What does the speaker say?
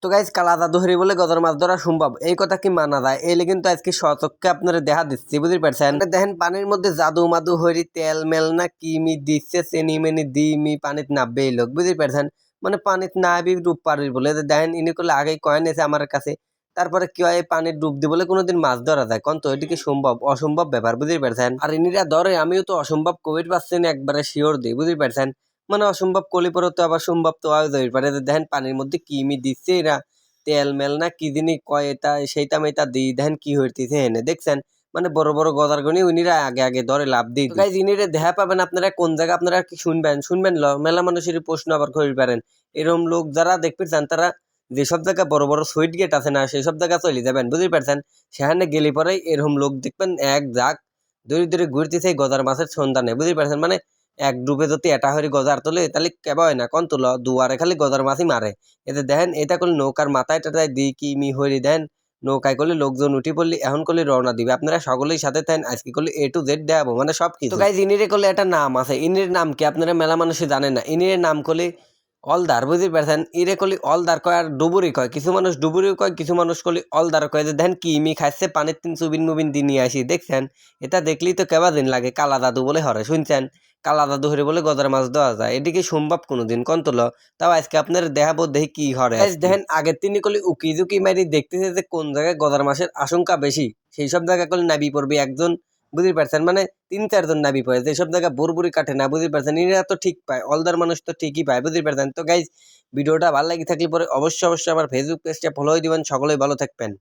তো গাইজ কালা জাদু হরি বলে গজার মাছ ধরা সম্ভব, এই কথা কি মানা যায়? এলে কিন্তু আজকে সচক্ষে আপনারা দেখা দিচ্ছি, বুঝতে পারছেন? দেখেন পানির মধ্যে জাদু মাদু হরি তেল মেল না কি মি দিচ্ছে, চেনি মেনি দি মি পানিত নাববে এই লোক, বুঝতে পারছেন? মানে পানিত নাবি ডুব পারির বলে দেখেন ইনি করলে আগে কয়েন এসে আমার কাছে, তারপরে কি হয় পানির ডুব দি বলে কোনোদিন মাছ ধরা যায়? কোন তো এটিকে সম্ভব? অসম্ভব ব্যাপার, বুঝতে পারছেন? আর ইনিরা ধরে আমিও তো অসম্ভব কোভিড পাচ্ছি না একবারে শিওর দিই, বুঝতে পারছেন? মানে অসম্ভব কলি পরে তো আবার সম্ভব তো আয় যাই পারে। দেখেন পানির মধ্যে কি মি দিচ্ছে এরা, তেল মেল না কি জিনি কয় এটা সেইটা মেটা দিই, দেখেন কি হইতেছে এনে দেখছেন? মানে বড় বড় গজার গনি উনিরা আগে আগে ধরে লাভ দিই। গাইজ ইনিরে দেখা পাবেন আপনারা কোন জায়গা, আপনারা কি শুনবেন মেলা মানুষের প্রশ্ন আবার করি পারেন। এরকম লোক যারা দেখতে চান তারা যেসব জায়গায় বড় বড় সুইট গেট আছে না সেই সব জায়গা চলে যাবেন, বুঝতে পারছেন? সেখানে গেলে পরে এরকম লোক দেখবেন এক ঝাঁক দূরে দূরে ঘুরতেছে গজার মাছের সন্ধানে, বুঝতে পারছেন? মানে এক ডুবে যদি এটা হরি গজার তোলে তাহলে কেবা হয় না কোন তুলো দুয়ারে খালি গজার মাছই মারে। এতে দেখেন এটা করলে নৌকার মাথায় টাথায় দি কি মি হরি দেন, নৌকায় করলে লোকজন উঠি পড়লি এখন করলে রওনা দিবে। আপনারা সকলেই সাথে থাকেন, আজকে করলে A to Z দেখাবো মানে সব কিছু। তো গাইজ ইনিরে করলে একটা নাম আছে, ইনির নাম কি আপনারা মেলা মানুষে জানেন না? ইনির নাম করলে অলদার, বুঝতে পারছেন? ইরে কলি অলদার কয় আর ডুবুরি কয়, কিছু মানুষ ডুবুরি কয়, কিছু মানুষ কলি অলদার কয়। যে দেখেন কি মি খাইছে পানির তিন চুবিন মুবিন দিয়ে নিয়ে আসি দেখছেন? এটা দেখলেই তো কেবা দিন লাগে, কালা জাদু বলে হরে শুনছেন? কালা জাদু হরে বলে গজার মাছ দেওয়া যায়, এদিকে সম্ভব কোনোদিন কন্তল? তাও আজকে আপনার দেখাবো দেখি কি হরে। দেখেন আগের তিনি কলি উকি ঝুঁকি মারি দেখতেছে যে কোন জায়গায় গজার মাছের আশঙ্কা বেশি, সেই সব জায়গায় কলি নাবি পড়বে একজন, বুঝতে পারছেন? মানে 3-4 জন নাবি পড়ে, যেসব জায়গায় বুড়বুড়ি কাটে না, বুঝতে পারছেন? এরা তো ঠিক পায়, অলদার মানুষ তো ঠিকই পায়, বুঝতে পারছেন? তো গাইজ ভিডিওটা ভালো লাগি থাকলে পরে অবশ্যই আমার ফেসবুক পেজটা ফলো দিবেন। সকলেই ভালো থাকবেন।